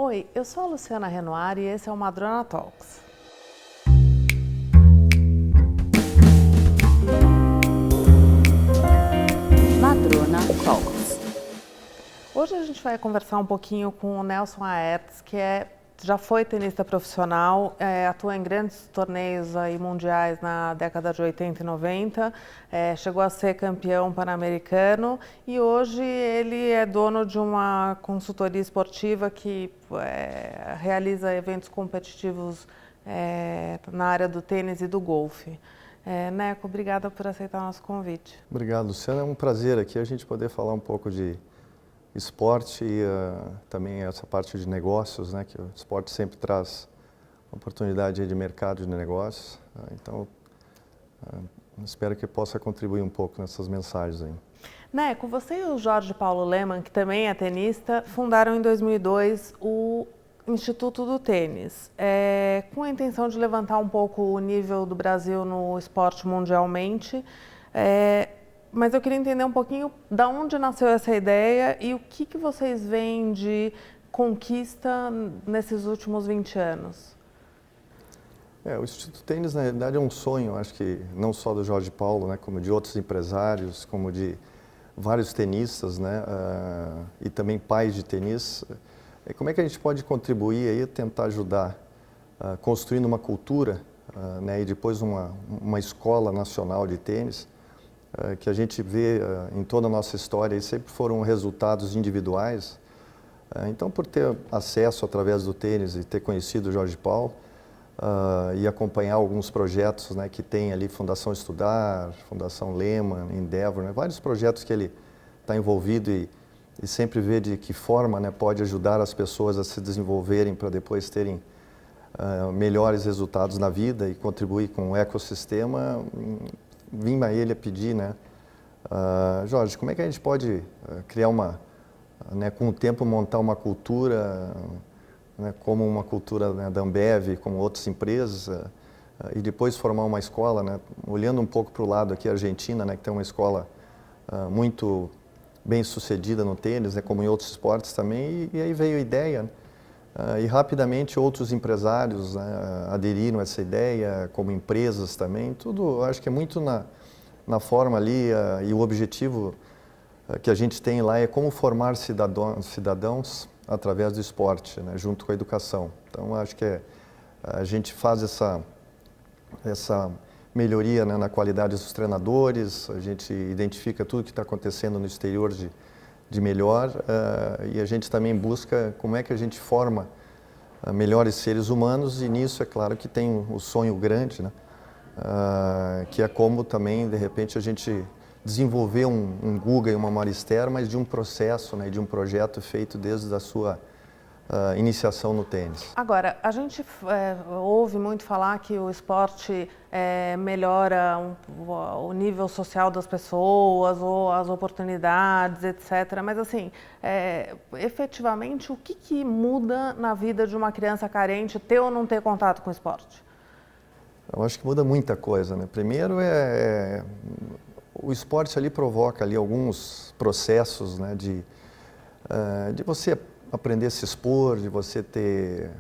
Oi, eu sou a Luciana Renoir e esse é o Madrona Talks. Madrona Talks. Hoje a gente vai conversar um pouquinho com o Nelson Aerts, que já foi tenista profissional, atua em grandes torneios aí mundiais na década de 80 e 90, chegou a ser campeão pan-americano e hoje ele é dono de uma consultoria esportiva que realiza eventos competitivos na área do tênis e do golfe. Neco, obrigada por aceitar o nosso convite. Obrigado, Luciana. É um prazer aqui a gente poder falar um pouco de esporte e também essa parte de negócios, né, que o esporte sempre traz oportunidade de mercado de negócios. Então, espero que possa contribuir um pouco nessas mensagens aí. Neco, você e o Jorge Paulo Lemann, que também é tenista, fundaram em 2002 o Instituto do Tênis, com a intenção de levantar um pouco o nível do Brasil no esporte mundialmente. Mas eu queria entender um pouquinho de onde nasceu essa ideia e o que vocês veem de conquista nesses últimos 20 anos. O Instituto Tênis, na realidade, é um sonho, acho que não só do Jorge Paulo, né, como de outros empresários, como de vários tenistas, né, e também pais de tenis. Como é que a gente pode contribuir aí, tentar ajudar construindo uma cultura, né, e depois uma escola nacional de tênis, que a gente vê em toda a nossa história e sempre foram resultados individuais. Então, por ter acesso através do tênis e ter conhecido o Jorge Paulo e acompanhar alguns projetos, né, que tem ali Fundação Estudar, Fundação Lemann, Endeavor, né, vários projetos que ele está envolvido e sempre ver de que forma, né, pode ajudar as pessoas a se desenvolverem para depois terem melhores resultados na vida e contribuir com o ecossistema. Vim a ele a pedir, né, Jorge, como é que a gente pode criar né, com o tempo montar uma cultura, né, como uma cultura, né, da Ambev, como outras empresas, e depois formar uma escola, né, olhando um pouco para o lado aqui, a Argentina, né, que tem uma escola muito bem sucedida no tênis, né, como em outros esportes também, e aí veio a ideia, né, e rapidamente outros empresários, né, aderiram a essa ideia, como empresas também, tudo, acho que é muito na forma ali, e o objetivo que a gente tem lá é como formar cidadãos através do esporte, né, junto com a educação. Então, acho que a gente faz essa melhoria, né, na qualidade dos treinadores, a gente identifica tudo que está acontecendo no exterior de melhor, e a gente também busca como é que a gente forma melhores seres humanos, e nisso é claro que tem o sonho grande, né, que é como também de repente a gente desenvolver um Guga e uma Marister, mas de um processo, né, de um projeto feito desde a sua iniciação no tênis. Agora, a gente ouve muito falar que o esporte melhora o nível social das pessoas, ou as oportunidades, etc. Mas, assim, efetivamente, o que muda na vida de uma criança carente ter ou não ter contato com o esporte? Eu acho que muda muita coisa, né? Primeiro, o esporte ali provoca ali alguns processos, né, de você aprender a se expor, de você ter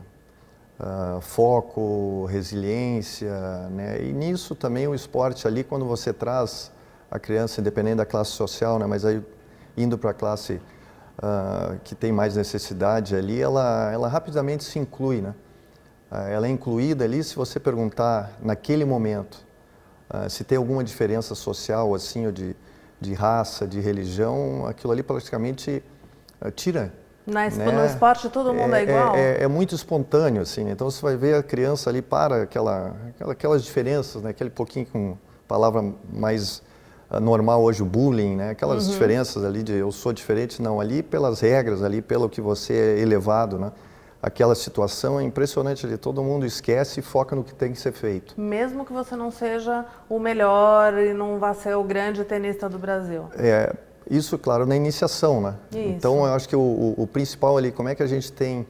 foco, resiliência, né? E nisso também o esporte ali, quando você traz a criança, independente da classe social, né, mas aí indo para a classe que tem mais necessidade ali, ela rapidamente se inclui, né? Ela é incluída ali se você perguntar naquele momento se tem alguma diferença social, assim, ou de raça, de religião, aquilo ali praticamente tira. Né? No esporte todo mundo é igual? É muito espontâneo, assim, né? Então você vai ver a criança ali para aquelas diferenças, né? Aquele pouquinho com palavra mais normal hoje, o bullying, né? Aquelas diferenças ali de eu sou diferente, não, ali pelas regras, ali pelo que você é elevado, né? Aquela situação é impressionante ali, todo mundo esquece e foca no que tem que ser feito. Mesmo que você não seja o melhor e não vá ser o grande tenista do Brasil. Isso, claro, na iniciação, né? Isso. Então, eu acho que o principal ali, como é que a gente tem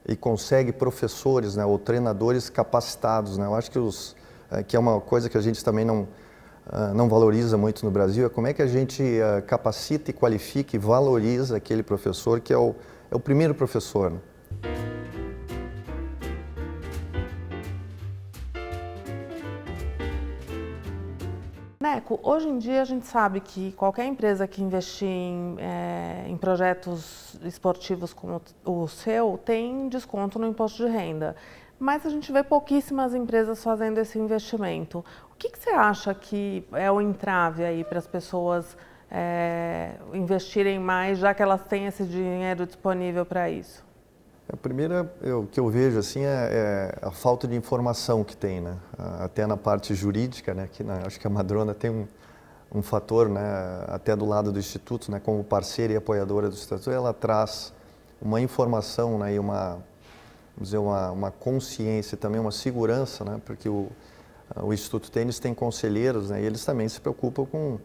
e consegue professores, né, ou treinadores capacitados, né? Eu acho que é uma coisa que a gente também não valoriza muito no Brasil, é como é que a gente capacita e qualifica e valoriza aquele professor que é o primeiro professor, né? Neco, hoje em dia a gente sabe que qualquer empresa que investir em projetos esportivos como o seu tem desconto no imposto de renda, mas a gente vê pouquíssimas empresas fazendo esse investimento. O que você acha que é o entrave aí para as pessoas investirem mais, já que elas têm esse dinheiro disponível para isso? A primeira, o que eu vejo assim é a falta de informação que tem, né? Até na parte jurídica, né? Acho que a Madrona tem um fator, né? Até do lado do Instituto, né? Como parceira e apoiadora do Instituto, ela traz uma informação, né? E vamos dizer, uma consciência e também uma segurança, né? Porque o Instituto Tênis tem conselheiros, né? E eles também se preocupam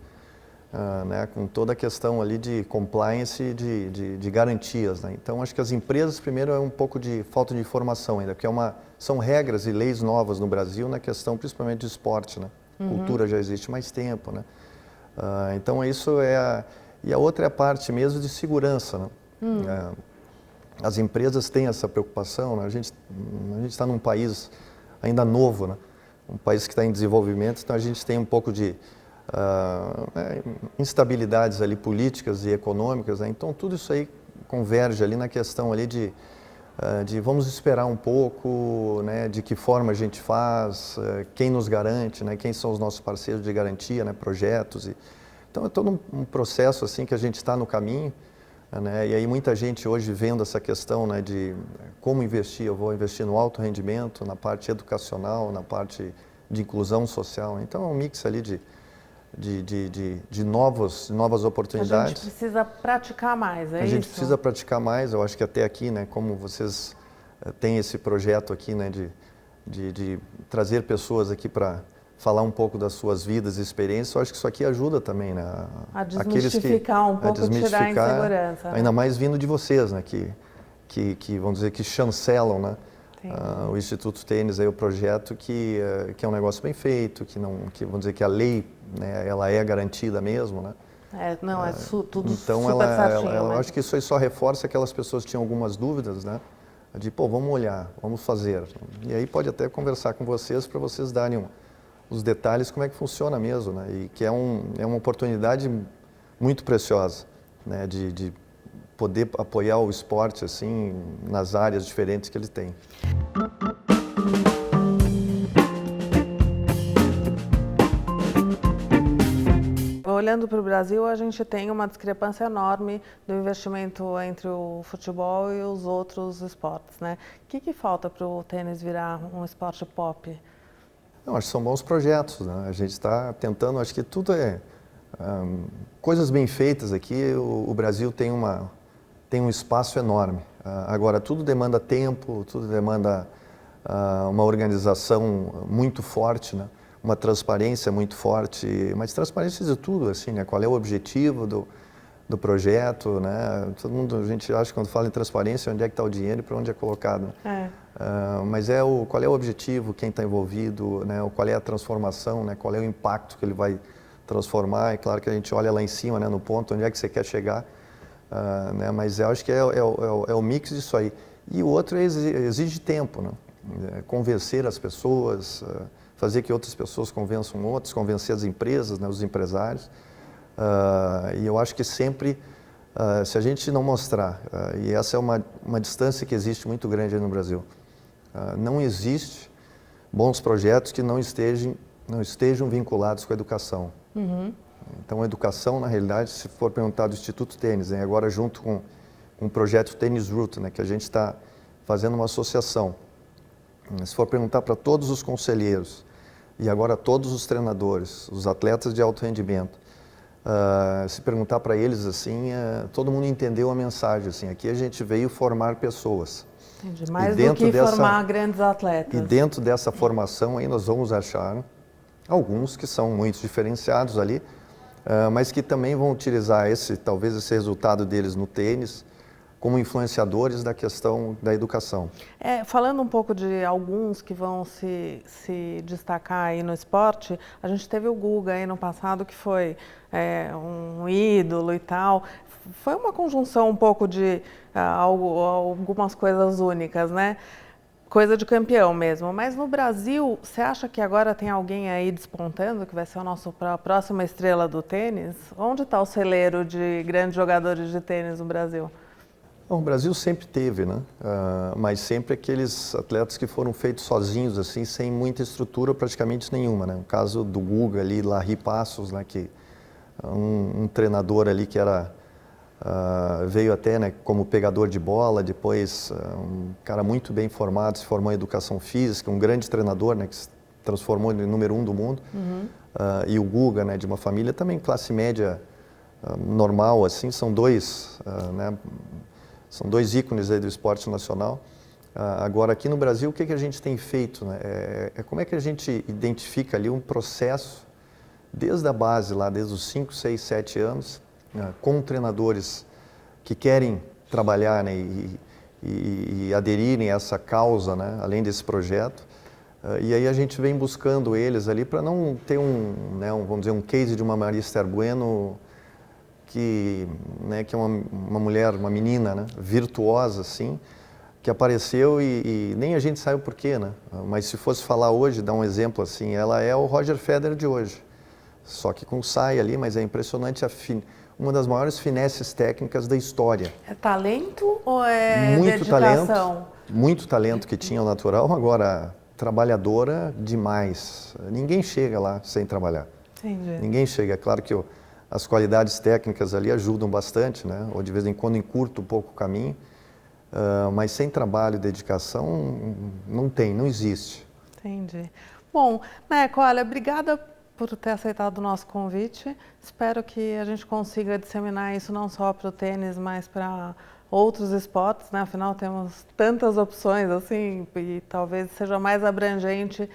né, com toda a questão ali de compliance, de garantias, né? Então, acho que as empresas, primeiro, é um pouco de falta de informação ainda, porque são regras e leis novas no Brasil na questão, principalmente de esporte, né? Cultura já existe mais tempo, né? Então, isso e a outra é a parte mesmo de segurança, né? As empresas têm essa preocupação, né? A gente está num país ainda novo, né? Um país que está em desenvolvimento, então a gente tem um pouco de instabilidades ali políticas e econômicas, né? Então tudo isso aí converge ali na questão ali de vamos esperar um pouco, né? De que forma a gente faz, quem nos garante, né? Quem são os nossos parceiros de garantia, né? Projetos. Então é todo um processo assim que a gente está no caminho, né? E aí muita gente hoje vendo essa questão, né? De como investir, eu vou investir no alto rendimento, na parte educacional, na parte de inclusão social. Então é um mix ali de novas oportunidades. A gente precisa praticar mais, é isso? A gente precisa praticar mais, eu acho que até aqui, né, como vocês têm esse projeto aqui, né, de trazer pessoas aqui para falar um pouco das suas vidas e experiências, eu acho que isso aqui ajuda também, né? A desmistificar um pouco, tirar a insegurança. Ainda mais vindo de vocês, né, que vamos dizer, que chancelam, né? O Instituto Tênis, aí, o projeto que é um negócio bem feito, que vamos dizer que a lei, né, ela é garantida mesmo, né? Tudo então super certinho. Eu acho que isso aí só reforça aquelas pessoas que tinham algumas dúvidas, né? De, vamos olhar, vamos fazer. E aí pode até conversar com vocês para vocês darem os detalhes como é que funciona mesmo, né? E que é uma oportunidade muito preciosa, né? De poder apoiar o esporte assim nas áreas diferentes que ele tem. Olhando para o Brasil, a gente tem uma discrepância enorme do investimento entre o futebol e os outros esportes, né? O que falta para o tênis virar um esporte pop? Não, acho que são bons projetos, né? A gente está tentando, acho que tudo coisas bem feitas aqui. O Brasil tem um espaço enorme. Agora, tudo demanda tempo, tudo demanda uma organização muito forte, né? Uma transparência muito forte, mas transparência de tudo, assim, né? Qual é o objetivo do projeto, né? Todo mundo, a gente acha, quando fala em transparência, onde é que está o dinheiro e para onde é colocado. Mas qual é o objetivo, quem está envolvido, né? Qual é a transformação, né? Qual é o impacto que ele vai transformar. É claro que a gente olha lá em cima, né? No ponto, onde é que você quer chegar. Né? Mas eu acho que é o mix disso aí. E o outro exige tempo, né? Convencer as pessoas, fazer que outras pessoas convençam outros, convencer as empresas, né? Os empresários. E eu acho que sempre, se a gente não mostrar, e essa é uma distância que existe muito grande aí no Brasil, não existe bons projetos que não estejam vinculados com a educação. Então, a educação, na realidade, se for perguntar do Instituto Tênis, né, agora junto com o projeto Tênis Root, né, que a gente está fazendo uma associação, se for perguntar para todos os conselheiros e agora todos os treinadores, os atletas de alto rendimento, se perguntar para eles assim, todo mundo entendeu a mensagem. Assim, aqui a gente veio formar pessoas. Entendi. Mais do que formar grandes atletas. E dentro dessa formação aí nós vamos achar alguns que são muito diferenciados ali, mas que também vão utilizar talvez esse resultado deles no tênis como influenciadores da questão da educação. Falando um pouco de alguns que vão se destacar aí no esporte, a gente teve o Guga aí no passado, que foi um ídolo e tal. Foi uma conjunção um pouco de algumas coisas únicas, né? coisa de campeão mesmo. Mas no Brasil, você acha que agora tem alguém aí despontando, que vai ser a próxima estrela do tênis? Onde está o celeiro de grandes jogadores de tênis no Brasil? Bom, o Brasil sempre teve, né? Mas sempre aqueles atletas que foram feitos sozinhos, assim, sem muita estrutura, praticamente nenhuma, né? O caso do Guga ali, Larry Passos, né? Que um treinador ali que era veio até, né, como pegador de bola, depois um cara muito bem formado, se formou em educação física, um grande treinador, né, que se transformou em número 1 do mundo. E o Guga, né, de uma família também classe média normal, assim, são dois, né, são dois ícones aí do esporte nacional. Agora, aqui no Brasil, o que a gente tem feito, né? Como é que a gente identifica ali um processo desde a base, lá desde os 5, 6, 7 anos, com treinadores que querem trabalhar, né, e aderirem a essa causa, né, além desse projeto. E aí a gente vem buscando eles ali para não ter né, vamos dizer, um case de uma Marista Bueno que, né, que é uma mulher, uma menina, né, virtuosa, assim, que apareceu e nem a gente sabe o porquê, né? Mas se fosse falar hoje, dar um exemplo assim, ela é o Roger Federer de hoje. Só que com saia ali, mas é impressionante uma das maiores finesses técnicas da história. É talento ou é muito dedicação? Talento, muito talento que tinha o natural, agora trabalhadora demais. Ninguém chega lá sem trabalhar. Entendi. Ninguém chega. É claro que as qualidades técnicas ali ajudam bastante, né? Ou de vez em quando encurta um pouco o caminho, mas sem trabalho e dedicação não existe. Entendi. Bom, Neco, olha, obrigada por ter aceitado o nosso convite. Espero que a gente consiga disseminar isso não só para o tênis, mas para outros esportes, né? Afinal, temos tantas opções, assim, e talvez seja mais abrangente,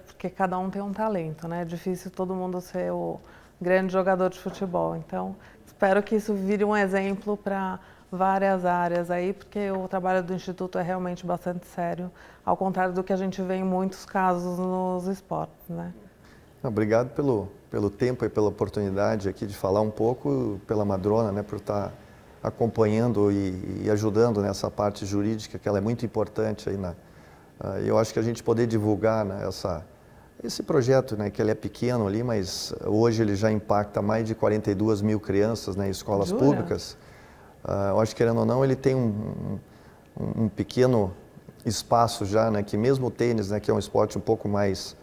porque cada um tem um talento, né? É difícil todo mundo ser o grande jogador de futebol. Então, espero que isso vire um exemplo para várias áreas aí, porque o trabalho do Instituto é realmente bastante sério, ao contrário do que a gente vê em muitos casos nos esportes, né? Obrigado pelo tempo e pela oportunidade aqui de falar um pouco, pela Madrona, né, por estar acompanhando e ajudando nessa parte jurídica, que ela é muito importante aí eu acho que a gente poder divulgar, né, esse projeto, né, que ele é pequeno ali, mas hoje ele já impacta mais de 42 mil crianças, né, em escolas públicas. Eu acho que, querendo ou não, ele tem um pequeno espaço já, né, que mesmo o tênis, né, que é um esporte um pouco mais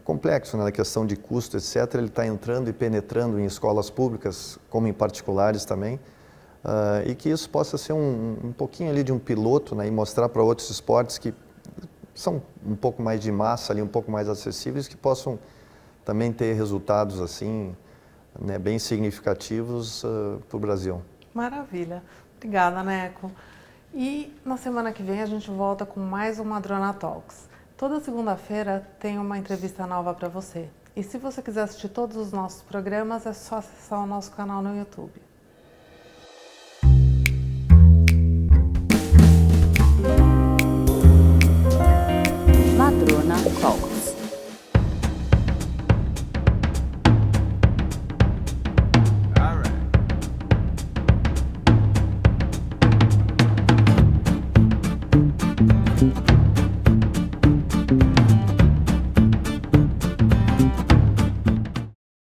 complexo, né, na questão de custo, etc., ele está entrando e penetrando em escolas públicas, como em particulares também, e que isso possa ser um pouquinho ali de um piloto, né, e mostrar para outros esportes que são um pouco mais de massa, ali, um pouco mais acessíveis, que possam também ter resultados assim, né, bem significativos para o Brasil. Maravilha. Obrigada, Neco. E na semana que vem a gente volta com mais um Madrona Talks. Toda segunda-feira tem uma entrevista nova para você. E se você quiser assistir todos os nossos programas, é só acessar o nosso canal no YouTube.